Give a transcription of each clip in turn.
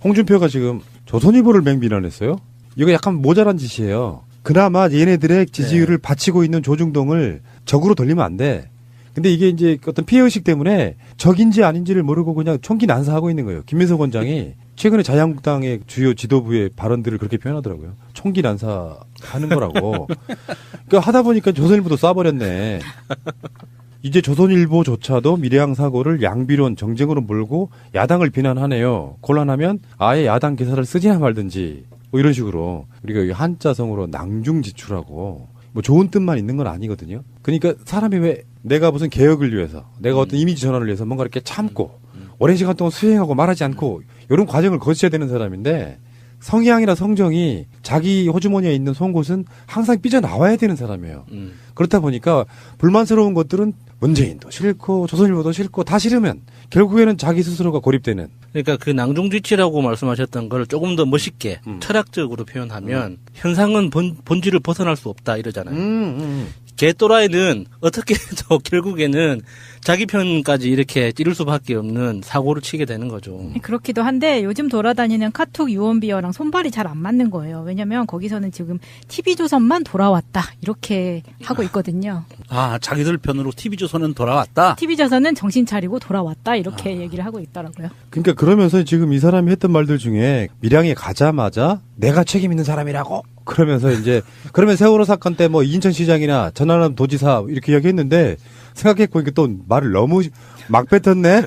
홍준표가 지금 조선일보를 맹비난했어요. 이거 약간 모자란 짓이에요. 그나마 얘네들의 지지율을 바치고 있는 조중동을 적으로 돌리면 안 돼. 근데 이게 이제 어떤 피해의식 때문에 적인지 아닌지를 모르고 그냥 총기 난사하고 있는 거예요. 김민석 원장이 최근에 자유한국당의 주요 지도부의 발언들을 그렇게 표현하더라고요. 총기 난사하는 거라고. 그러니까 하다 보니까 조선일보도 쏴버렸네. 이제 조선일보조차도 미래항 사고를 양비론 정쟁으로 몰고 야당을 비난하네요. 곤란하면 아예 야당 기사를 쓰지나 말든지 뭐 이런 식으로 우리가 한자성어로 낭중지추라고 뭐 좋은 뜻만 있는 건 아니거든요. 그러니까 사람이 왜 내가 무슨 개혁을 위해서 내가 어떤 이미지 전환을 위해서 뭔가 이렇게 참고 오랜 시간 동안 수행하고 말하지 않고 이런 과정을 거쳐야 되는 사람인데 성향이나 성정이 자기 호주머니에 있는 송곳은 항상 삐져나와야 되는 사람이에요. 그렇다 보니까 불만스러운 것들은 문재인도 싫고 조선일보도 싫고 다 싫으면 결국에는 자기 스스로가 고립되는. 그러니까 그 낭중지치라고 말씀하셨던 걸 조금 더 멋있게 철학적으로 표현하면 현상은 본질을 벗어날 수 없다 이러잖아요. 개또라이는 어떻게 해도 결국에는 자기 편까지 이렇게 찌를 수밖에 없는 사고를 치게 되는 거죠. 그렇기도 한데 요즘 돌아다니는 카톡 유언비어랑 손발이 잘 안 맞는 거예요. 왜냐하면 거기서는 지금 TV조선만 돌아왔다 이렇게 하고 있거든요. 아, 자기들 편으로 TV조선은 돌아왔다? TV조선은 정신 차리고 돌아왔다 이렇게 얘기를 하고 있더라고요. 그러니까 그러면서 지금 이 사람이 했던 말들 중에 밀양에 가자마자 내가 책임 있는 사람이라고 그러면서 이제 그러면 세월호 사건 때 뭐 인천시장이나 전남 도지사 이렇게 이야기했는데 생각해보니까 또 말을 너무 막 뱉었네.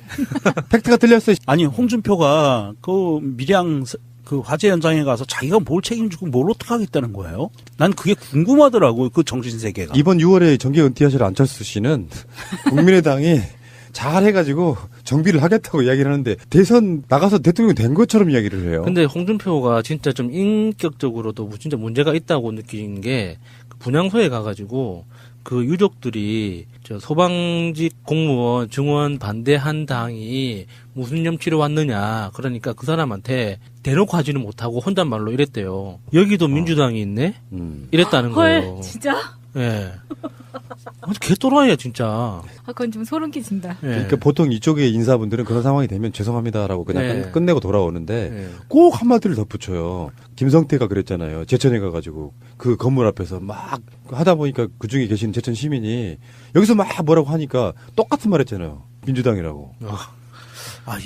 팩트가 틀렸어. 아니 홍준표가 그 밀양 그 화재 현장에 가서 자기가 뭘 책임지고 뭘 어떻게 하겠다는 거예요? 난 그게 궁금하더라고. 그 정신세계가. 이번 6월에 정계 은퇴하실 안철수 씨는 국민의당이 잘해가지고 정비를 하겠다고 이야기를 하는데 대선 나가서 대통령이 된 것처럼 이야기를 해요. 근데 홍준표가 진짜 좀 인격적으로도 진짜 문제가 있다고 느낀 게 분향소에 가가지고 그 유족들이 저 소방직 공무원 증원 반대한 당이 무슨 염치로 왔느냐. 그러니까 그 사람한테 대놓고 하지는 못하고 혼잣말로 이랬대요. 여기도 민주당이 있네? 이랬다는 거예요. 헐, 진짜? 예. 개또라이야, 진짜. 아, 그건 좀 소름 끼친다. 예. 그러니까 보통 이쪽의 인사분들은 그런 상황이 되면 죄송합니다라고 그냥 네. 끝내고 돌아오는데 네. 꼭 한마디를 덧붙여요. 김성태가 그랬잖아요. 제천에 가가지고 그 건물 앞에서 막 하다 보니까 그중에 계신 제천 시민이 여기서 막 뭐라고 하니까 똑같은 말 했잖아요. 민주당이라고. 아,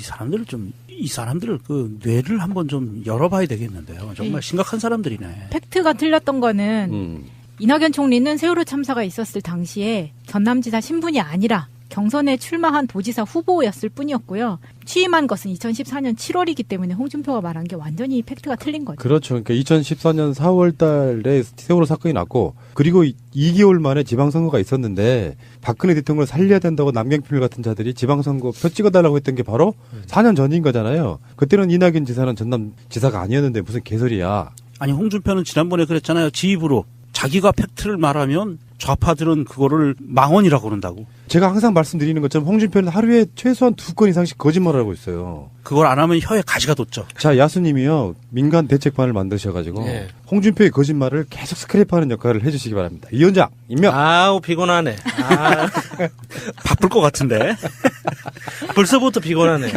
이 사람들을 그 뇌를 한번 좀 열어봐야 되겠는데요. 정말 심각한 사람들이네. 팩트가 틀렸던 거는 이낙연 총리는 세월호 참사가 있었을 당시에 전남지사 신분이 아니라 경선에 출마한 도지사 후보였을 뿐이었고요. 취임한 것은 2014년 7월이기 때문에 홍준표가 말한 게 완전히 팩트가 틀린 거죠. 그렇죠. 그러니까 2014년 4월 달에 세월호 사건이 났고 그리고 2개월 만에 지방선거가 있었는데 박근혜 대통령을 살려야 된다고 남경필 같은 자들이 지방선거 표 찍어달라고 했던 게 바로 4년 전인 거잖아요. 그때는 이낙연 지사는 전남지사가 아니었는데 무슨 개소리야. 아니 홍준표는 지난번에 그랬잖아요. 지 입으로 자기가 팩트를 말하면 좌파들은 그거를 망언이라고 그런다고. 제가 항상 말씀드리는 것처럼 홍준표는 하루에 최소한 2건 이상씩 거짓말을 하고 있어요. 그걸 안 하면 혀에 가시가 돋죠. 자, 야수님이요. 민간 대책반을 만드셔가지고 네. 홍준표의 거짓말을 계속 스크랩하는 역할을 해주시기 바랍니다. 이 위원장 임명. 아우, 피곤하네. 아, 바쁠 것 같은데. 벌써부터 피곤하네.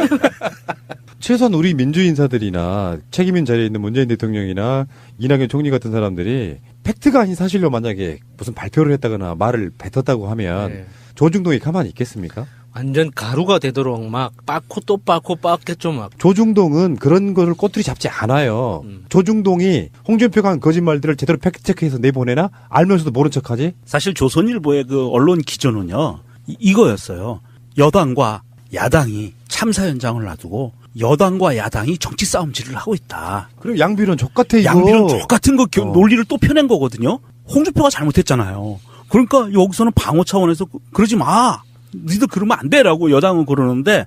최소한 우리 민주인사들이나 책임인 자리에 있는 문재인 대통령이나 이낙연 총리 같은 사람들이 팩트가 아닌 사실로 만약에 무슨 발표를 했다거나 말을 뱉었다고 하면 네. 조중동이 가만히 있겠습니까? 완전 가루가 되도록 막 빻고 또 빻고 빻겠죠 막. 조중동은 그런 거를 꼬투리 잡지 않아요. 조중동이 홍준표가 한 거짓말들을 제대로 팩트체크해서 내보내나? 알면서도 모른 척하지? 사실 조선일보의 그 언론 기조는요. 이거였어요. 여당과 야당이 참사 현장을 놔두고 여당과 야당이 정치 싸움질을 하고 있다. 그리고 양비론 족같아 이거. 양비론 족같은 거 논리를 또 펴낸 거거든요. 홍준표가 잘못했잖아요. 그러니까 여기서는 방어 차원에서 그러지 마. 니들 그러면 안 돼라고 여당은 그러는데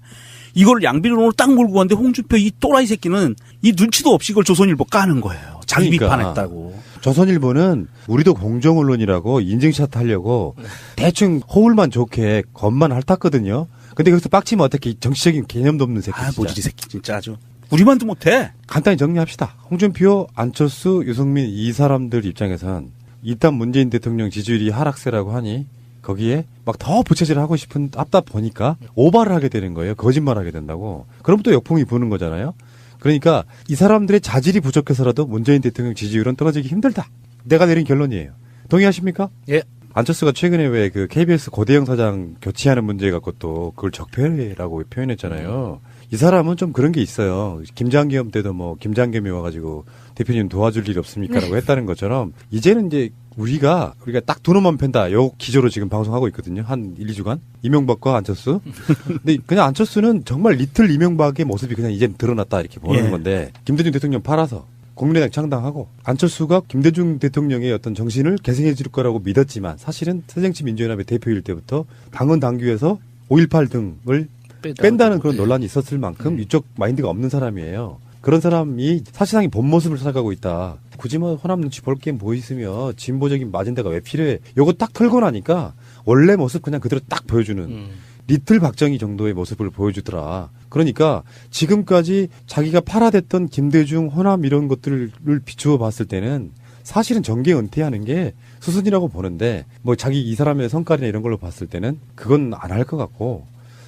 이걸 양비론으로 딱 몰고 갔는데 홍준표 이 또라이 새끼는 이 눈치도 없이 이걸 조선일보 까는 거예요. 자기 그러니까. 비판했다고. 조선일보는 우리도 공정언론이라고 인증샷 하려고 대충 호울만 좋게 겉만 핥았거든요. 근데 여기서 빡치면 어떻게 정치적인 개념도 없는 새끼 아, 진짜. 모질이 새끼 진짜 아주. 우리만도 못해. 간단히 정리합시다. 홍준표, 안철수, 유승민 이 사람들 입장에선 일단 문재인 대통령 지지율이 하락세라고 하니 거기에 막 더 부채질을 하고 싶은 앞다 보니까 오바를 하게 되는 거예요. 거짓말을 하게 된다고. 그럼 또 역풍이 부는 거잖아요. 그러니까 이 사람들의 자질이 부족해서라도 문재인 대통령 지지율은 떨어지기 힘들다. 내가 내린 결론이에요. 동의하십니까? 예. 안철수가 최근에 왜 그 KBS 고대영 사장 교체하는 문제 갖고 또 그걸 적폐라고 표현했잖아요. 이 사람은 좀 그런 게 있어요. 김장겸 때도 뭐 김장겸이 와가지고 대표님 도와줄 일 없습니까라고 했다는 것처럼 이제는 이제 우리가 딱 두 놈만 팬다. 요 기조로 지금 방송하고 있거든요. 한 1, 2주간. 이명박과 안철수. 근데 그냥 안철수는 정말 리틀 이명박의 모습이 그냥 이제 드러났다 이렇게 보는 건데 김대중 대통령 팔아서 국민의당 창당하고 안철수가 김대중 대통령의 어떤 정신을 계승해 줄 거라고 믿었지만 사실은 새정치민주연합의 대표일 때부터 당헌 당규에서 5.18 등을 뺀다는 그런 논란이 있었을 만큼 이쪽 마인드가 없는 사람이에요. 그런 사람이 사실상의 본 모습을 살아가고 있다. 굳이 뭐 호남 눈치 볼 게 뭐 있으며 진보적인 아젠다가 왜 필요해. 요거 딱 털고 나니까 원래 모습 그냥 그대로 딱 보여주는 리틀 박정희 정도의 모습을 보여주더라. 그러니까 지금까지 자기가 팔아댔던 김대중, 호남 이런 것들을 비추어 봤을 때는 사실은 정계 은퇴하는 게 수순이라고 보는데 뭐 자기 이 사람의 성깔이나 이런 걸로 봤을 때는 그건 안 할 것 같고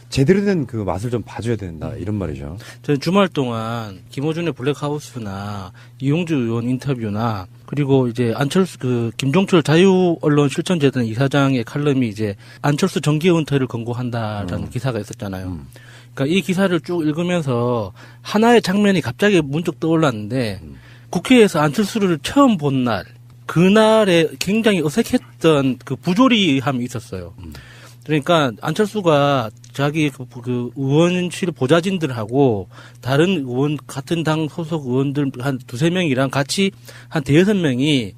제대로 된 그 맛을 좀 봐줘야 된다 이런 말이죠. 저는 주말 동안 김어준의 블랙하우스나 이용주 의원 인터뷰나 그리고 이제 안철수 김종철 자유언론실천재단 이사장의 칼럼이 이제 안철수 정계 은퇴를 권고한다라는 기사가 있었잖아요. 그러니까 이 기사를 쭉 읽으면서 하나의 장면이 갑자기 문득 떠올랐는데 국회에서 안철수를 처음 본 날 그날에 굉장히 어색했던 그 부조리함이 있었어요. 그러니까 안철수가 자기 그 의원실 보좌진들하고 다른 의원 같은 당 소속 의원들 한 두세 명이랑 같이 한 대여섯 명이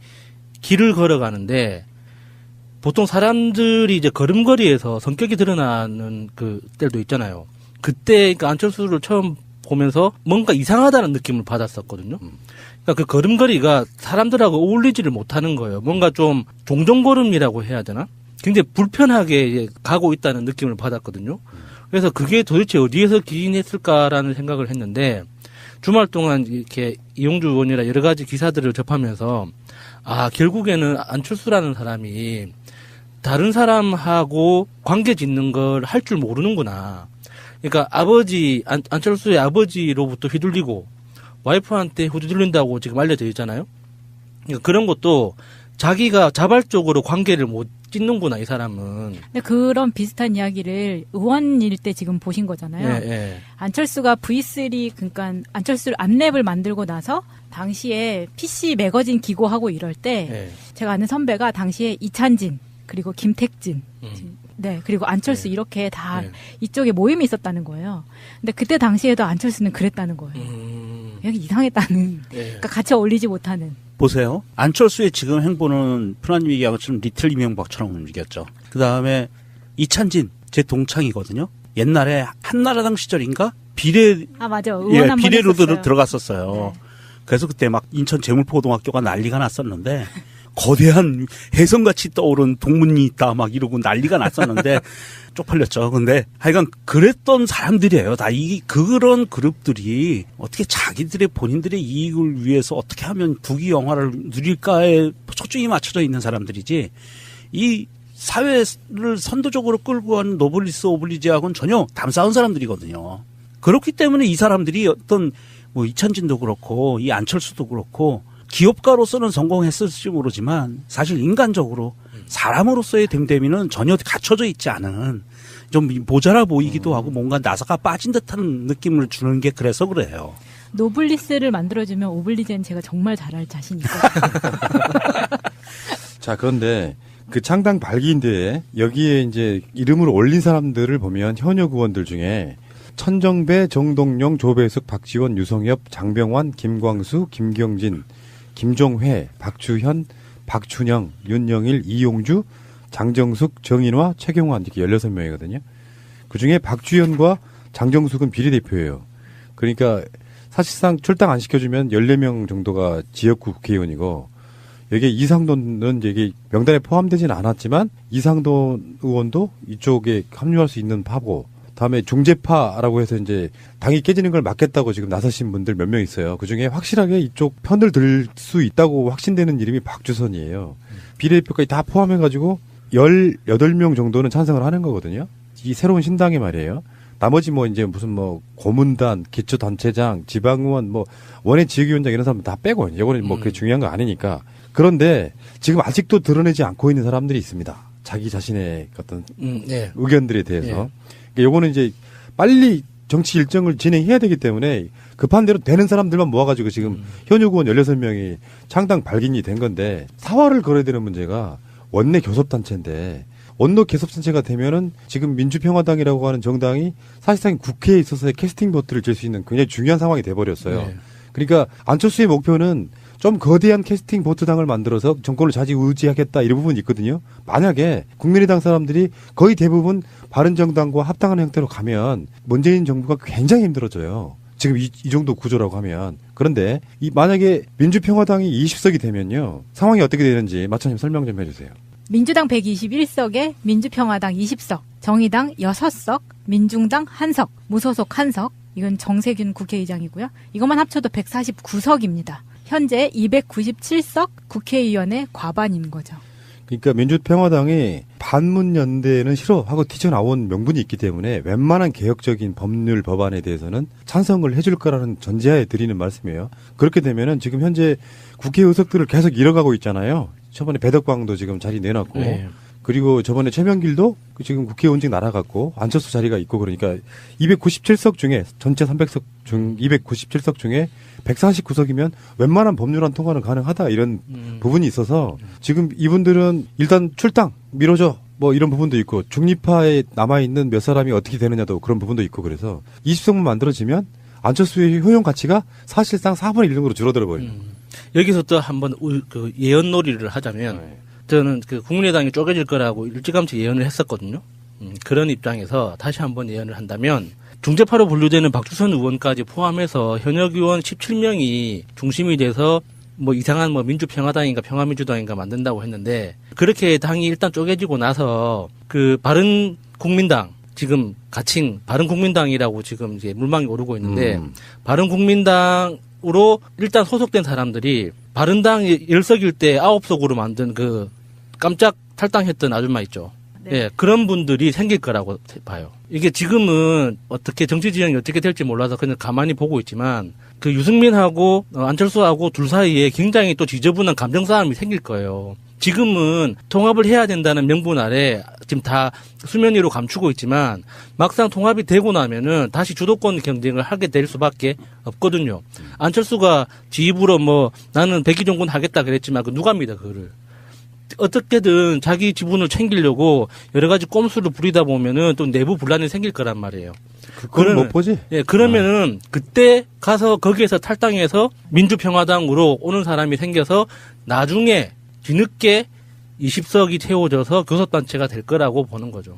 길을 걸어가는데 보통 사람들이 이제 걸음걸이에서 성격이 드러나는 그 때도 있잖아요. 그때 그러니까 안철수를 처음 보면서 뭔가 이상하다는 느낌을 받았었거든요. 그러니까 그 걸음걸이가 사람들하고 어울리지를 못하는 거예요. 뭔가 좀 종종걸음이라고 해야 되나? 굉장히 불편하게 가고 있다는 느낌을 받았거든요. 그래서 그게 도대체 어디에서 기인했을까라는 생각을 했는데 주말 동안 이렇게 이용주 의원이나 여러 가지 기사들을 접하면서 결국에는 안철수라는 사람이 다른 사람하고 관계 짓는 걸 할 줄 모르는구나. 그러니까 안철수의 아버지로부터 휘둘리고 와이프한테 휘둘린다고 지금 알려져 있잖아요. 그러니까 그런 것도 자기가 자발적으로 관계를 못 찢는구나, 이 사람은. 근데 그런 비슷한 이야기를 의원일 때 지금 보신 거잖아요. 예. 안철수가 V3, 그러니까 안철수 암랩을 만들고 나서 당시에 PC 매거진 기고하고 이럴 때 제가 아는 선배가 당시에 이찬진, 그리고 김택진, 네, 그리고 안철수 이렇게 다 이쪽에 모임이 있었다는 거예요. 근데 그때 당시에도 안철수는 그랬다는 거예요. 여기 이상했다는. 그러니까 같이 어울리지 못하는. 보세요. 안철수의 지금 행보는 프라님 얘기한 것처럼 리틀 이명박처럼 움직였죠. 그 다음에 이찬진, 제 동창이거든요. 옛날에 한나라당 시절인가? 맞아. 의원 한번 비례로 했었어요. 들어갔었어요. 네. 그래서 그때 막 인천 재물포고등학교가 난리가 났었는데 거대한 혜성같이 떠오른 동문이 있다 막 이러고 난리가 났었는데 쪽팔렸죠. 근데 하여간 그랬던 사람들이에요. 다 그런 그룹들이 어떻게 자기들의 본인들의 이익을 위해서 어떻게 하면 부귀영화를 누릴까에 초점이 맞춰져 있는 사람들이지 이 사회를 선도적으로 끌고 가는 노블리스 오블리지하고는 전혀 담싸운 사람들이거든요. 그렇기 때문에 이 사람들이 어떤 뭐 이찬진도 그렇고 이 안철수도 그렇고 기업가로서는 성공했을지 모르지만 사실 인간적으로 사람으로서의 됨됨이는 전혀 갖춰져 있지 않은 좀 모자라 보이기도 하고 뭔가 나사가 빠진 듯한 느낌을 주는 게 그래서 그래요. 노블리스를 만들어주면 오블리제는 제가 정말 잘할 자신이 있거든요. 자, 그런데 그 창당 발기인대에 여기에 이제 이름을 올린 사람들을 보면 현역 의원들 중에 천정배, 정동영, 조배숙, 박지원, 유성엽, 장병환, 김광수, 김경진, 김종회, 박주현, 박춘영, 윤영일, 이용주, 장정숙, 정인화, 최경환 이렇게 16명이거든요. 그중에 박주현과 장정숙은 비례대표예요. 그러니까 사실상 출당 안 시켜주면 14명 정도가 지역구 국회의원이고 여기에 이상돈은 이게 명단에 포함되지는 않았지만 이상돈 의원도 이쪽에 합류할 수 있는 파고 다음에 중재파라고 해서 이제 당이 깨지는 걸 막겠다고 지금 나서신 분들 몇 명 있어요. 그중에 확실하게 이쪽 편을 들 수 있다고 확신되는 이름이 박주선이에요. 비례대표까지 다 포함해가지고 18명 정도는 찬성을 하는 거거든요. 이 새로운 신당이 말이에요. 나머지 뭐 이제 무슨 뭐 고문단, 기초단체장, 지방의원, 뭐 원외 지역위원장 이런 사람 다 빼고 이거는 뭐 그게 중요한 거 아니니까. 그런데 지금 아직도 드러내지 않고 있는 사람들이 있습니다. 자기 자신의 어떤 네. 의견들에 대해서. 그러니까 요거는 이제 빨리 정치 일정을 진행해야 되기 때문에 급한 대로 되는 사람들만 모아가지고 지금 현역 의원 16명이 창당 발긴이 된 건데 사활을 걸어야 되는 문제가 원내 교섭단체인데 원로 교섭단체가 되면은 지금 민주평화당이라고 하는 정당이 사실상 국회에 있어서의 캐스팅 보트를 질 수 있는 굉장히 중요한 상황이 돼버렸어요. 네. 그러니까 안철수의 목표는 좀 거대한 캐스팅 보트당을 만들어서 정권을 좌지우지하겠다 이런 부분이 있거든요. 만약에 국민의당 사람들이 거의 대부분 바른정당과 합당하는 형태로 가면 문재인 정부가 굉장히 힘들어져요. 지금 이 정도 구조라고 하면. 그런데 만약에 민주평화당이 20석이 되면요. 상황이 어떻게 되는지 마차님 설명 좀 해주세요. 민주당 121석에 민주평화당 20석, 정의당 6석, 민중당 1석, 무소속 1석. 이건 정세균 국회의장이고요. 이것만 합쳐도 149석입니다. 현재 297석 국회의원의 과반인 거죠. 그러니까 민주평화당이 반문연대는 싫어하고 튀쳐나온 명분이 있기 때문에 웬만한 개혁적인 법률 법안에 대해서는 찬성을 해줄 거라는 전제하에 드리는 말씀이에요. 그렇게 되면은 지금 현재 국회 의석들을 계속 잃어가고 있잖아요. 저번에 배덕광도 지금 자리 내놨고 네. 그리고 저번에 최명길도 지금 국회의원직 날아갔고 안철수 자리가 있고 그러니까 297석 중에 전체 300석 중 297석 중에 149석이면 웬만한 법률안 통과는 가능하다 이런 부분이 있어서 지금 이분들은 일단 출당 미뤄줘 뭐 이런 부분도 있고 중립파에 남아있는 몇 사람이 어떻게 되느냐도 그런 부분도 있고 그래서 20석만 만들어지면 안철수의 효용 가치가 사실상 4분의 1 정도로 줄어들어 버려요. 여기서 또 한번 그 예언놀이를 하자면 저는 그 국민의당이 쪼개질 거라고 일찌감치 예언을 했었거든요. 그런 입장에서 다시 한번 예언을 한다면 중재파로 분류되는 박주선 의원까지 포함해서 현역 의원 17명이 중심이 돼서 뭐 이상한 뭐 민주평화당인가 평화민주당인가 만든다고 했는데 그렇게 당이 일단 쪼개지고 나서 그 바른국민당 지금 가칭 바른국민당이라고 지금 이제 물망이 오르고 있는데 바른국민당으로 일단 소속된 사람들이 바른당 10석일 때 9석으로 만든 그 깜짝 탈당했던 아줌마 있죠. 네. 예, 그런 분들이 생길 거라고 봐요. 이게 지금은 어떻게 정치 지형이 어떻게 될지 몰라서 그냥 가만히 보고 있지만 그 유승민하고 안철수하고 둘 사이에 굉장히 또 지저분한 감정 싸움이 생길 거예요. 지금은 통합을 해야 된다는 명분 아래 지금 다 수면 위로 감추고 있지만 막상 통합이 되고 나면은 다시 주도권 경쟁을 하게 될 수밖에 없거든요. 안철수가 지 입으로 뭐 나는 백의종군 하겠다 그랬지만 그 누가 믿어 그거를. 어떻게든 자기 지분을 챙기려고 여러 가지 꼼수를 부리다 보면은 또 내부 분란이 생길 거란 말이에요. 그건 못 보지? 예, 그러면은 그때 가서 거기에서 탈당해서 민주평화당으로 오는 사람이 생겨서 나중에 뒤늦게 20석이 채워져서 교섭단체가 될 거라고 보는 거죠.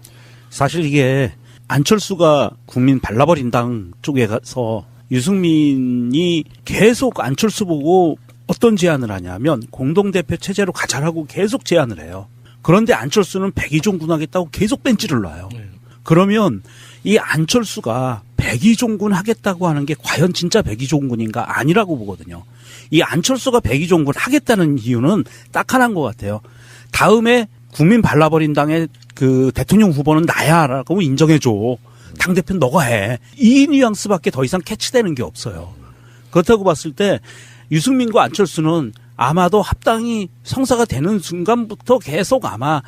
사실 이게 안철수가 국민 발라버린당 쪽에 가서 유승민이 계속 안철수 보고 어떤 제안을 하냐면 공동대표 체제로 가자라고 계속 제안을 해요. 그런데 안철수는 백의종군 하겠다고 계속 벤치를 놔요. 그러면 이 안철수가 백의종군 하겠다고 하는 게 과연 진짜 백의종군인가 아니라고 보거든요. 이 안철수가 백의종군 하겠다는 이유는 딱 하나인 것 같아요. 다음에 국민 발라버린당의 그 대통령 후보는 나야라고 인정해줘. 당대표는 너가 해. 이 뉘앙스밖에 더 이상 캐치되는 게 없어요. 그렇다고 봤을 때 유승민과 안철수는 아마도 합당이 성사가 되는 순간부터 계속 아마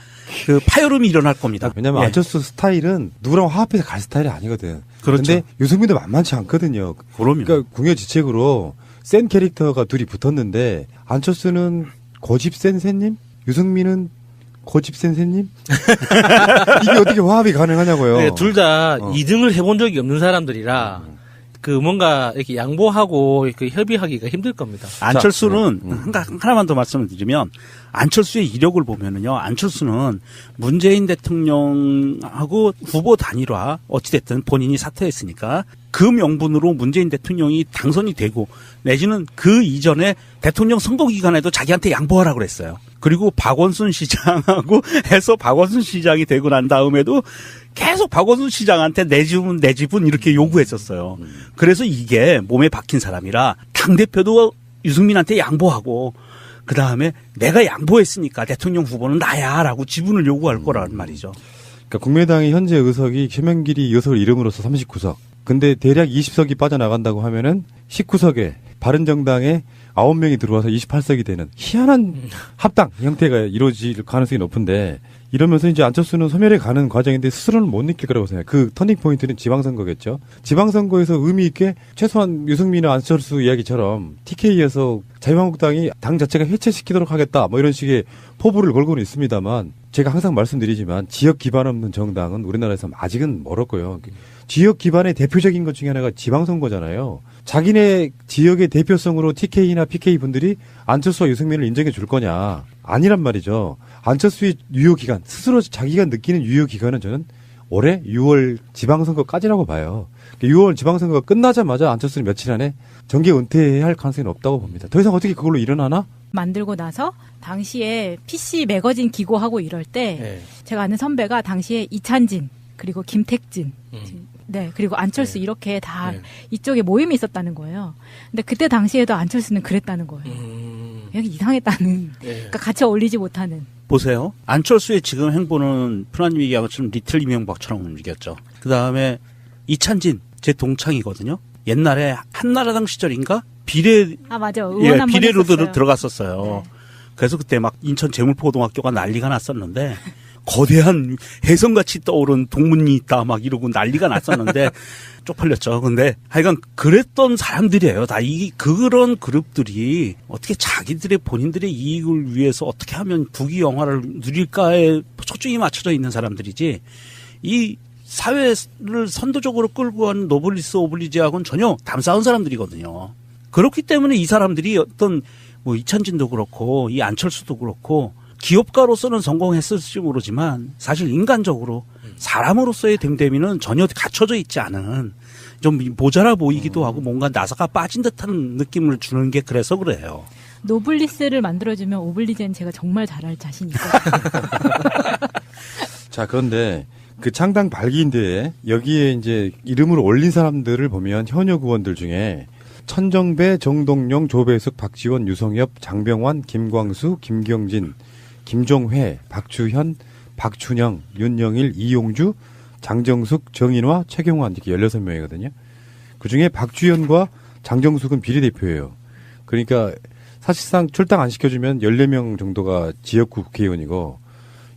그 파열음이 일어날 겁니다. 왜냐면 예. 안철수 스타일은 누구랑 화합해서 갈 스타일이 아니거든. 그렇죠. 근데 유승민도 만만치 않거든요. 그럼요. 그러니까 궁여지책으로 센 캐릭터가 둘이 붙었는데 안철수는 고집 센 새님, 유승민은 고집 센 새님. 이게 어떻게 화합이 가능하냐고요. 네, 둘 다 2등을 해본 적이 없는 사람들이라 그 뭔가 이렇게 양보하고 그 협의하기가 힘들 겁니다. 안철수는 하나만 더 말씀을 드리면 안철수의 이력을 보면은요. 안철수는 문재인 대통령하고 후보 단일화 어찌됐든 본인이 사퇴했으니까 그 명분으로 문재인 대통령이 당선이 되고 내지는 그 이전에 대통령 선거 기간에도 자기한테 양보하라고 그랬어요. 그리고 박원순 시장하고 해서 박원순 시장이 되고 난 다음에도 계속 박원순 시장한테 내 집은 이렇게 요구했었어요. 그래서 이게 몸에 박힌 사람이라 당대표도 유승민한테 양보하고 그 다음에 내가 양보했으니까 대통령 후보는 나야라고 지분을 요구할 거란 말이죠. 그러니까 국민의당이 현재 의석이 최명길이 의석을 잃음으로써 39석. 근데 대략 20석이 빠져나간다고 하면은 19석에 바른정당에 9명이 들어와서 28석이 되는 희한한 합당 형태가 이루어질 가능성이 높은데 이러면서 이제 안철수는 소멸해 가는 과정인데 스스로는 못 느낄 거라고 생각해요. 그 터닝 포인트는 지방선거겠죠. 지방선거에서 의미 있게 최소한 유승민이나 안철수 이야기처럼 TK에서 자유한국당이 당 자체가 해체시키도록 하겠다 뭐 이런 식의 포부를 걸고는 있습니다만 제가 항상 말씀드리지만 지역 기반 없는 정당은 우리나라에서 아직은 멀었고요. 지역 기반의 대표적인 것 중에 하나가 지방선거잖아요. 자기네 지역의 대표성으로 TK나 PK 분들이 안철수와 유승민을 인정해 줄 거냐. 아니란 말이죠. 안철수의 유효기간, 스스로 자기가 느끼는 유효기간은 저는 올해 6월 지방선거까지라고 봐요. 6월 지방선거가 끝나자마자 안철수는 며칠 안에 정계 은퇴해야 할 가능성이 없다고 봅니다. 더 이상 어떻게 그걸로 일어나나? 만들고 나서 당시에 PC 매거진 기고하고 이럴 때 네. 제가 아는 선배가 당시에 이찬진 그리고 김택진 네 그리고 안철수 네. 이렇게 다 네. 이쪽에 모임이 있었다는 거예요. 근데 그때 당시에도 안철수는 그랬다는 거예요. 여기 이상했다는 네. 그러니까 같이 어울리지 못하는. 보세요. 안철수의 지금 행보는 프라님 얘기한 것처럼 리틀 이명박처럼 움직였죠. 그 다음에 이찬진 제 동창이거든요. 옛날에 한나라당 시절인가 비례 아 맞아 의원 한번 비례로 했었어요. 들어갔었어요. 네. 그래서 그때 막 인천 재물포고등학교가 난리가 났었는데 거대한 혜성같이 떠오른 동문이 있다 막 이러고 난리가 났었는데 쪽팔렸죠. 근데 하여간 그랬던 사람들이에요. 다 그런 그룹들이 어떻게 자기들의 본인들의 이익을 위해서 어떻게 하면 부귀영화를 누릴까에 초점이 맞춰져 있는 사람들이지 이 사회를 선도적으로 끌고 가는 노블리스 오블리지하고는 전혀 담싸운 사람들이거든요. 그렇기 때문에 이 사람들이 어떤 뭐 이찬진도 그렇고 이 안철수도 그렇고 기업가로서는 성공했을지 모르지만 사실 인간적으로 사람으로서의 됨됨이는 전혀 갖춰져 있지 않은 좀 모자라 보이기도 하고 뭔가 나사가 빠진 듯한 느낌을 주는 게 그래서 그래요. 노블리스를 만들어주면 오블리제는 제가 정말 잘할 자신이 있거든요. 자, 그런데 그 창당 발기인데 여기에 이제 이름을 올린 사람들을 보면 현역 의원들 중에 천정배, 정동영, 조배숙, 박지원, 유성엽, 장병환, 김광수, 김경진, 김종회, 박주현, 박춘영, 윤영일, 이용주, 장정숙, 정인화, 최경환 이렇게 16명이거든요. 그중에 박주현과 장정숙은 비례대표예요. 그러니까 사실상 출당 안 시켜주면 14명 정도가 지역구 국회의원이고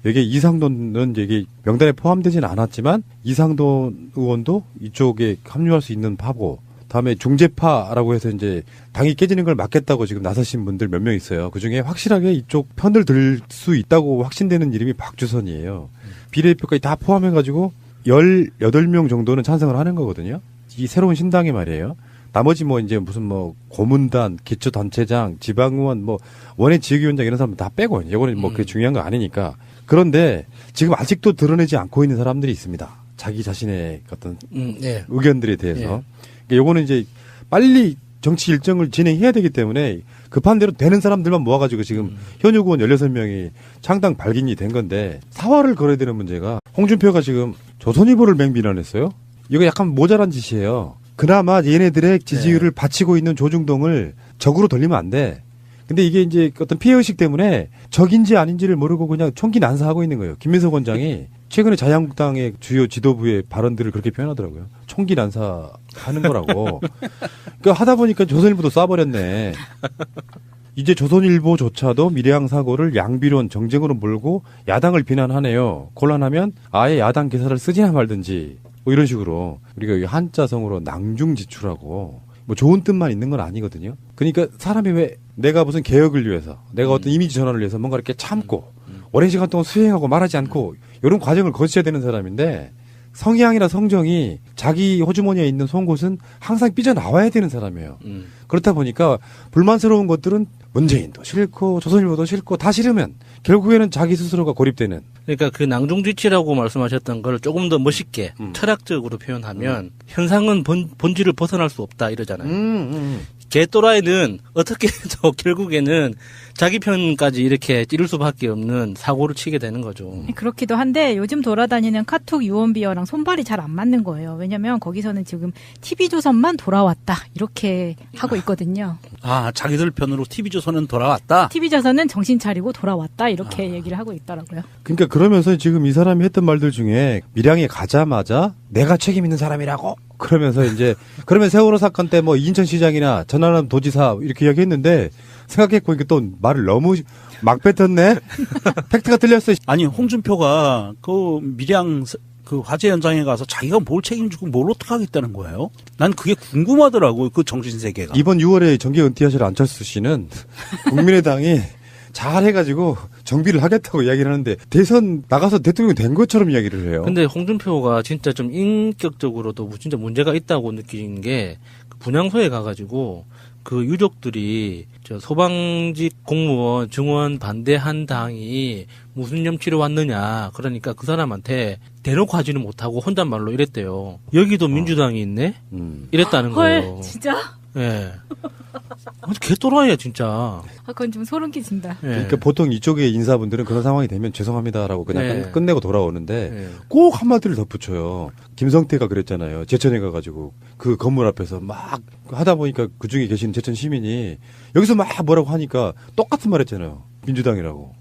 여기에 이상돈은 이게 명단에 포함되지는 않았지만 이상돈 의원도 이쪽에 합류할 수 있는 파고 다음에 중재파라고 해서 이제 당이 깨지는 걸 막겠다고 지금 나서신 분들 몇 명 있어요. 그중에 확실하게 이쪽 편을 들 수 있다고 확신되는 이름이 박주선이에요. 비례대표까지 다 포함해가지고 18명 정도는 찬성을 하는 거거든요. 이 새로운 신당이 말이에요. 나머지 뭐 이제 무슨 뭐 고문단, 기초단체장, 지방의원, 뭐 원외 지역위원장 이런 사람 다 빼고 이거는 뭐 그게 중요한 거 아니니까. 그런데 지금 아직도 드러내지 않고 있는 사람들이 있습니다. 자기 자신의 어떤 네. 의견들에 대해서. 요거는 이제 빨리 정치 일정을 진행해야 되기 때문에 급한 대로 되는 사람들만 모아가지고 지금 현역 의원 16명이 창당 발기인이 된 건데 사활을 걸어야 되는 문제가 홍준표가 지금 조선일보를 맹비난했어요. 이거 약간 모자란 짓이에요. 그나마 얘네들의 지지율을 바치고 있는 조중동을 적으로 돌리면 안 돼. 근데 이게 이제 어떤 피해의식 때문에 적인지 아닌지를 모르고 그냥 총기 난사하고 있는 거예요. 김민석 원장이 최근에 자유한국당의 주요 지도부의 발언들을 그렇게 표현하더라고요. 총기 난사하는 거라고. 그러니까 하다 보니까 조선일보도 쏴버렸네. 이제 조선일보조차도 미래항 사고를 양비론 정쟁으로 몰고 야당을 비난하네요. 곤란하면 아예 야당 기사를 쓰지나 말든지 뭐 이런 식으로 우리가 한자성으로 낭중지추라고 뭐 좋은 뜻만 있는 건 아니거든요. 그러니까 사람이 왜 내가 무슨 개혁을 위해서 내가 어떤 이미지 전환을 위해서 뭔가 이렇게 참고 오랜 시간 동안 수행하고 말하지 않고 이런 과정을 거쳐야 되는 사람인데 성향이나 성정이 자기 호주머니에 있는 송곳은 항상 삐져나와야 되는 사람이에요. 그렇다 보니까 불만스러운 것들은 문재인도 싫고 조선일보도 싫고 다 싫으면 결국에는 자기 스스로가 고립되는. 그러니까 그 낭중지치라고 말씀하셨던 걸 조금 더 멋있게 철학적으로 표현하면 현상은 본질을 벗어날 수 없다 이러잖아요. 개 또라이는 어떻게 해도 결국에는 자기 편까지 이렇게 찌를 수밖에 없는 사고를 치게 되는 거죠. 그렇기도 한데 요즘 돌아다니는 카톡 유언비어랑 손발이 잘 안 맞는 거예요. 왜냐면 거기서는 지금 TV조선만 돌아왔다 이렇게 하고 있거든요. 아, 자기들 편으로 TV조선은 돌아왔다? TV조선은 정신 차리고 돌아왔다 이렇게 얘기를 하고 있더라고요. 그러니까 그러면서 지금 이 사람이 했던 말들 중에 밀양에 가자마자 내가 책임 있는 사람이라고 그러면서 이제 그러면 세월호 사건 때 뭐 인천시장이나 전남 도지사 이렇게 이야기했는데 생각해 보니까 또 말을 너무 막 뱉었네. 팩트가 틀렸어. 아니, 홍준표가 그 밀양 그 화재 현장에 가서 자기가 뭘 책임지고 뭘 어떻게 하겠다는 거예요? 난 그게 궁금하더라고, 그 정신세계가. 이번 6월에 정계 은퇴하실 안철수 씨는 국민의당이 잘 해가지고 정비를 하겠다고 이야기를 하는데 대선 나가서 대통령이 된 것처럼 이야기를 해요. 근데 홍준표가 진짜 좀 인격적으로도 진짜 문제가 있다고 느낀 게 그 분향소에 가가지고 그 유족들이 저 소방직 공무원 증원 반대한 당이 무슨 염치로 왔느냐. 그러니까 그 사람한테 대놓고 하지는 못하고 혼잣말로 이랬대요. 여기도 민주당이 있네? 이랬다는 거예요. 헐, 진짜? 예. 개또라이야, 진짜. 아, 그건 좀 소름 끼친다. 예. 그러니까 보통 이쪽의 인사분들은 그런 상황이 되면 죄송합니다라고 그냥 네. 끝내고 돌아오는데 예. 꼭 한마디를 덧붙여요. 김성태가 그랬잖아요. 제천에 가가지고 그 건물 앞에서 막 하다 보니까 그중에 계신 제천 시민이 여기서 막 뭐라고 하니까 똑같은 말 했잖아요. 민주당이라고.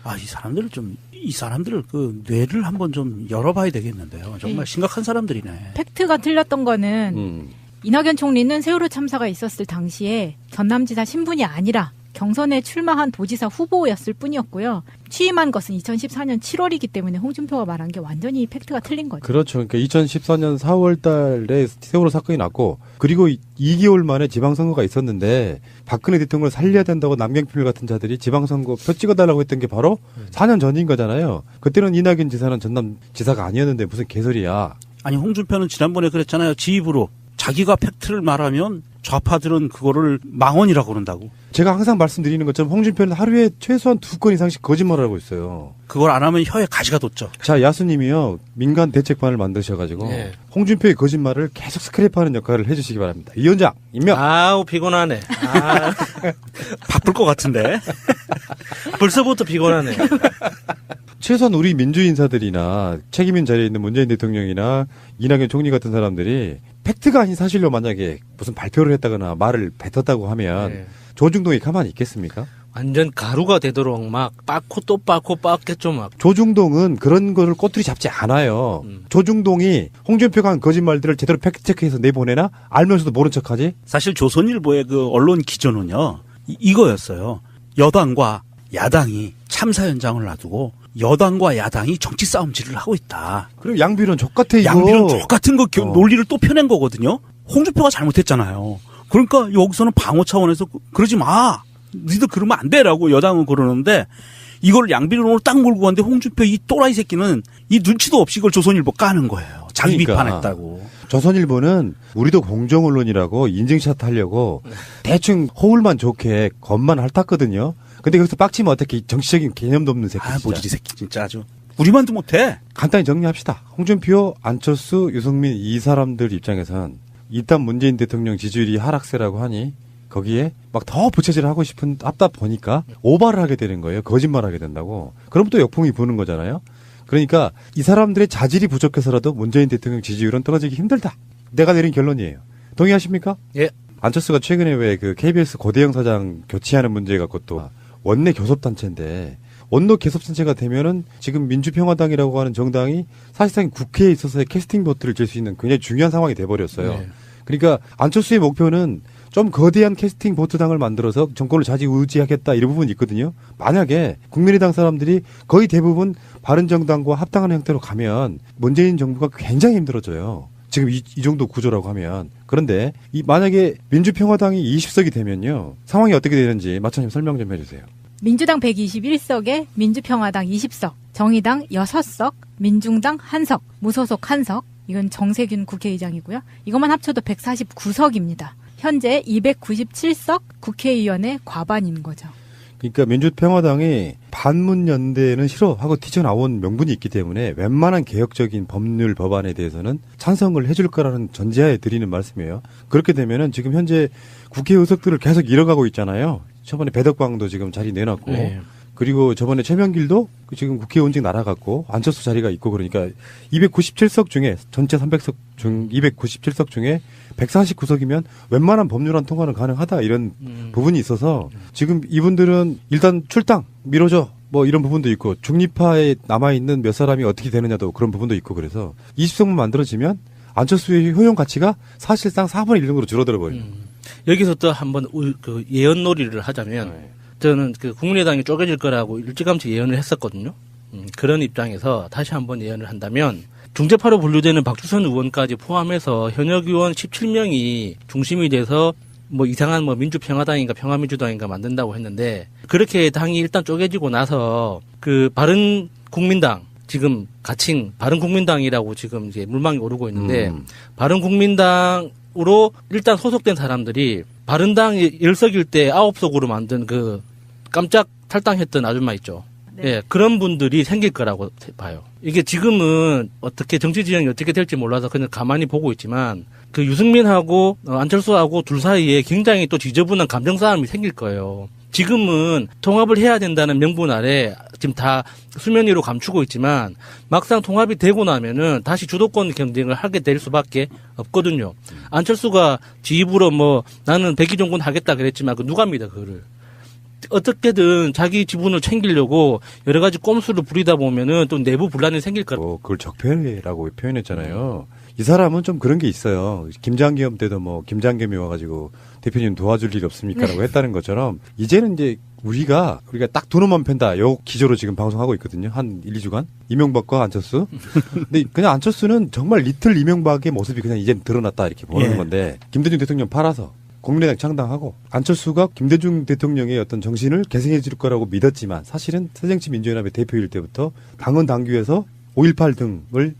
아, 이 사람들을 그 뇌를 한번 좀 열어봐야 되겠는데요. 정말 심각한 사람들이네. 팩트가 틀렸던 거는 이낙연 총리는 세월호 참사가 있었을 당시에 전남지사 신분이 아니라 경선에 출마한 도지사 후보였을 뿐이었고요. 취임한 것은 2014년 7월이기 때문에 홍준표가 말한 게 완전히 팩트가 틀린 거죠. 그렇죠. 그러니까 2014년 4월 달에 세월호 사건이 났고 그리고 2개월 만에 지방선거가 있었는데 박근혜 대통령을 살려야 된다고 남경필 같은 자들이 지방선거 표 찍어달라고 했던 게 바로 4년 전인 거잖아요. 그때는 이낙연 지사는 전남 지사가 아니었는데 무슨 개소리야. 아니, 홍준표는 지난번에 그랬잖아요. 지 입으로. 자기가 팩트를 말하면 좌파들은 그거를 망언이라고 그런다고. 제가 항상 말씀드리는 것처럼 홍준표는 하루에 최소한 2건 이상씩 거짓말을 하고 있어요. 그걸 안 하면 혀에 가시가 돋죠. 자, 야수님이요. 민간 대책반을 만드셔가지고 네. 홍준표의 거짓말을 계속 스크랩하는 역할을 해주시기 바랍니다. 위원장 임명. 아우, 피곤하네. 아, 바쁠 것 같은데. 벌써부터 피곤하네. 최소한 우리 민주인사들이나 책임인 자리에 있는 문재인 대통령이나 이낙연 총리 같은 사람들이 팩트가 아닌 사실로 만약에 무슨 발표를 했다거나 말을 뱉었다고 하면 네. 조중동이 가만히 있겠습니까? 완전 가루가 되도록 막 빻고 또 빻고 빻겠죠, 막. 조중동은 그런 거를 꼬투리 잡지 않아요. 조중동이 홍준표가 한 거짓말들을 제대로 팩트체크해서 내보내나 알면서도 모른 척하지? 사실 조선일보의 그 언론 기조는요, 이거였어요. 여당과 야당이 참사 현장을 놔두고 여당과 야당이 정치 싸움질을 하고 있다. 그리고 양비론 족같아 이거. 양비론 똑같은 거 논리를 또 펴낸 거거든요. 홍준표가 잘못했잖아요. 그러니까 여기서는 방어 차원에서 그러지 마. 니들 그러면 안 돼라고 여당은 그러는데 이걸 양비론으로 딱 몰고 갔는데 홍준표 이 또라이 새끼는 이 눈치도 없이 이걸 조선일보 까는 거예요. 자기 그러니까. 비판했다고. 조선일보는 우리도 공정언론이라고 인증샷 하려고 대충 호울만 좋게 겉만 핥았거든요. 근데 거기서 빡치면 어떻게 정치적인 개념도 없는 새끼. 아, 진짜. 모질이 새끼 진짜 아주. 우리만도 못해. 간단히 정리합시다. 홍준표, 안철수, 유승민 이 사람들 입장에선 일단 문재인 대통령 지지율이 하락세라고 하니 거기에 막 더 부채질을 하고 싶은 앞다 보니까 오바를 하게 되는 거예요. 거짓말을 하게 된다고. 그럼 또 역풍이 부는 거잖아요. 그러니까 이 사람들의 자질이 부족해서라도 문재인 대통령 지지율은 떨어지기 힘들다. 내가 내린 결론이에요. 동의하십니까? 예. 안철수가 최근에 왜 그 KBS 고대영 사장 교체하는 문제 갖고 또 원내 교섭단체인데 원로 교섭단체가 되면은 지금 민주평화당이라고 하는 정당이 사실상 국회에 있어서의 캐스팅 보트를 질 수 있는 굉장히 중요한 상황이 돼버렸어요. 네. 그러니까 안철수의 목표는 좀 거대한 캐스팅 보트당을 만들어서 정권을 좌지우지하겠다 이런 부분이 있거든요. 만약에 국민의당 사람들이 거의 대부분 바른정당과 합당하는 형태로 가면 문재인 정부가 굉장히 힘들어져요. 지금 이 정도 구조라고 하면. 그런데 만약에 민주평화당이 20석이 되면요. 상황이 어떻게 되는지 마차님 설명 좀 해주세요. 민주당 121석에 민주평화당 20석, 정의당 6석, 민중당 1석, 무소속 1석. 이건 정세균 국회의장이고요. 이것만 합쳐도 149석입니다. 현재 297석 국회의원의 과반인 거죠. 그러니까 민주평화당이 반문연대는 싫어하고 튀쳐나온 명분이 있기 때문에 웬만한 개혁적인 법률 법안에 대해서는 찬성을 해줄 거라는 전제하에 드리는 말씀이에요. 그렇게 되면은 지금 현재 국회 의석들을 계속 잃어가고 있잖아요. 저번에 배덕광도 지금 자리 내놨고 네. 그리고 저번에 최명길도 지금 국회의원직 날아갔고 안철수 자리가 있고 그러니까 297석 중에 전체 300석 중 297석 중에 149석이면 웬만한 법률안 통과는 가능하다 이런 부분이 있어서 지금 이분들은 일단 출당 미뤄줘 뭐 이런 부분도 있고 중립파에 남아있는 몇 사람이 어떻게 되느냐도 그런 부분도 있고 그래서 20석만 만들어지면 안철수의 효용 가치가 사실상 4분의 1 정도로 줄어들어 버려요. 여기서 또 한번 그 예언놀이를 하자면 네. 저는 그 국민의당이 쪼개질 거라고 일찌감치 예언을 했었거든요. 그런 입장에서 다시 한번 예언을 한다면 중재파로 분류되는 박주선 의원까지 포함해서 현역 의원 17명이 중심이 돼서 뭐 이상한 뭐 민주평화당인가 평화민주당인가 만든다고 했는데 그렇게 당이 일단 쪼개지고 나서 그 바른국민당 지금 가칭 바른국민당이라고 지금 이제 물망이 오르고 있는데 바른국민당으로 일단 소속된 사람들이 바른당 10석일 때 9석으로 만든 그 깜짝 탈당했던 아줌마 있죠. 네. 예, 그런 분들이 생길 거라고 봐요. 이게 지금은 어떻게 정치 지형이 어떻게 될지 몰라서 그냥 가만히 보고 있지만 그 유승민하고 안철수하고 둘 사이에 굉장히 또 지저분한 감정 싸움이 생길 거예요. 지금은 통합을 해야 된다는 명분 아래 지금 다 수면 위로 감추고 있지만 막상 통합이 되고 나면은 다시 주도권 경쟁을 하게 될 수밖에 없거든요. 안철수가 지 입으로 뭐 나는 백의종군 하겠다 그랬지만 그 누가 믿어 그거를. 어떻게든 자기 지분을 챙기려고 여러 가지 꼼수를 부리다 보면은 또 내부 분란이 생길 거라. 그걸 적폐라고 표현했잖아요. 이 사람은 좀 그런 게 있어요. 김장겸 때도 뭐 김장겸이 와가지고 대표님 도와줄 일 없습니까라고 했다는 것처럼 이제는 이제 우리가 딱 두 놈만 팬다. 요 기조로 지금 방송하고 있거든요. 한 1, 2주간. 이명박과 안철수. 근데 그냥 안철수는 정말 리틀 이명박의 모습이 그냥 이제 드러났다 이렇게 보는 예. 건데 김대중 대통령 팔아서 국민의당 창당하고 안철수가 김대중 대통령의 어떤 정신을 계승해 줄 거라고 믿었지만 사실은 새정치민주연합의 대표일 때부터 당헌 당규에서 5.18 등을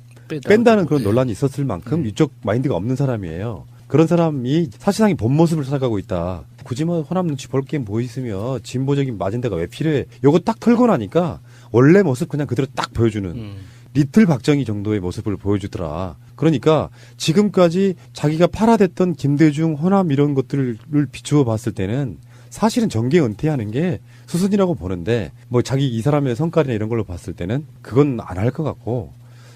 뺀다는 그런 논란이 있었을 만큼 이쪽 마인드가 없는 사람이에요. 그런 사람이 사실상의 본 모습을 살아가고 있다. 굳이 뭐 호남 눈치 볼 게 뭐 있으며 진보적인 아젠다가 왜 필요해. 요거 딱 털고 나니까 원래 모습 그냥 그대로 딱 보여주는 리틀 박정희 정도의 모습을 보여주더라. 그러니까 지금까지 자기가 팔아댔던 김대중, 호남 이런 것들을 비추어 봤을 때는 사실은 정계 은퇴하는 게 수순이라고 보는데 뭐 자기 이 사람의 성깔이나 이런 걸로 봤을 때는 그건 안 할 것 같고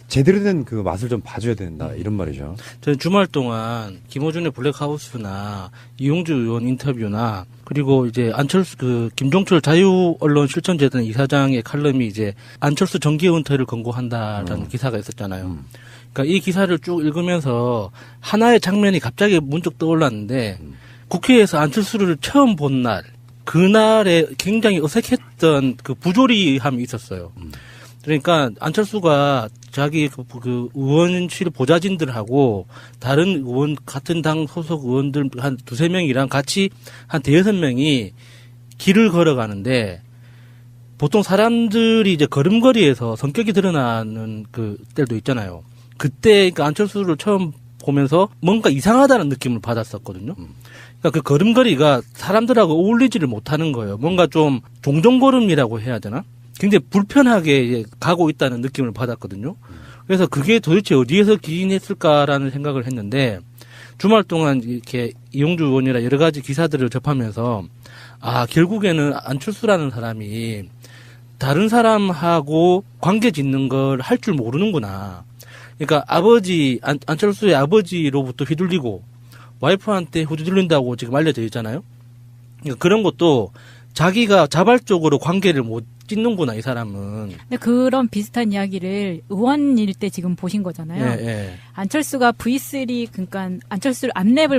제대로 된 그 맛을 좀 봐줘야 된다 이런 말이죠. 저는 주말 동안 김어준의 블랙하우스나 이용주 의원 인터뷰나 그리고 이제 안철수 그 김종철 자유언론실천재단 이사장의 칼럼이 이제 안철수 정계 은퇴를 권고한다라는 기사가 있었잖아요. 그러니까 이 기사를 쭉 읽으면서 하나의 장면이 갑자기 문득 떠올랐는데 국회에서 안철수를 처음 본 날 그날에 굉장히 어색했던 그 부조리함이 있었어요. 그러니까 안철수가 자기 그 의원실 보좌진들하고 다른 의원 같은 당 소속 의원들 한 두세 명이랑 같이 한 대여섯 명이 길을 걸어가는데 보통 사람들이 이제 걸음걸이에서 성격이 드러나는 그 때도 있잖아요. 그때 그러니까 안철수를 처음 보면서 뭔가 이상하다는 느낌을 받았었거든요. 그러니까 그 걸음걸이가 사람들하고 어울리지를 못하는 거예요. 뭔가 좀 종종걸음이라고 해야 되나? 굉장히 불편하게 가고 있다는 느낌을 받았거든요. 그래서 그게 도대체 어디에서 기인했을까라는 생각을 했는데 주말 동안 이렇게 이용주 의원이나 여러 가지 기사들을 접하면서 아 결국에는 안철수라는 사람이 다른 사람하고 관계 짓는 걸 할 줄 모르는구나. 그러니까 안철수의 아버지로부터 휘둘리고 와이프한테 휘둘린다고 지금 알려져 있잖아요. 그러니까 그런 것도 자기가 자발적으로 관계를 못 찢는구나 이 사람은. 근데 그런 비슷한 이야기를 의원일 때 지금 보신 거잖아요. 예, 예. 안철수가 V3 그러니까 안철수를 안랩을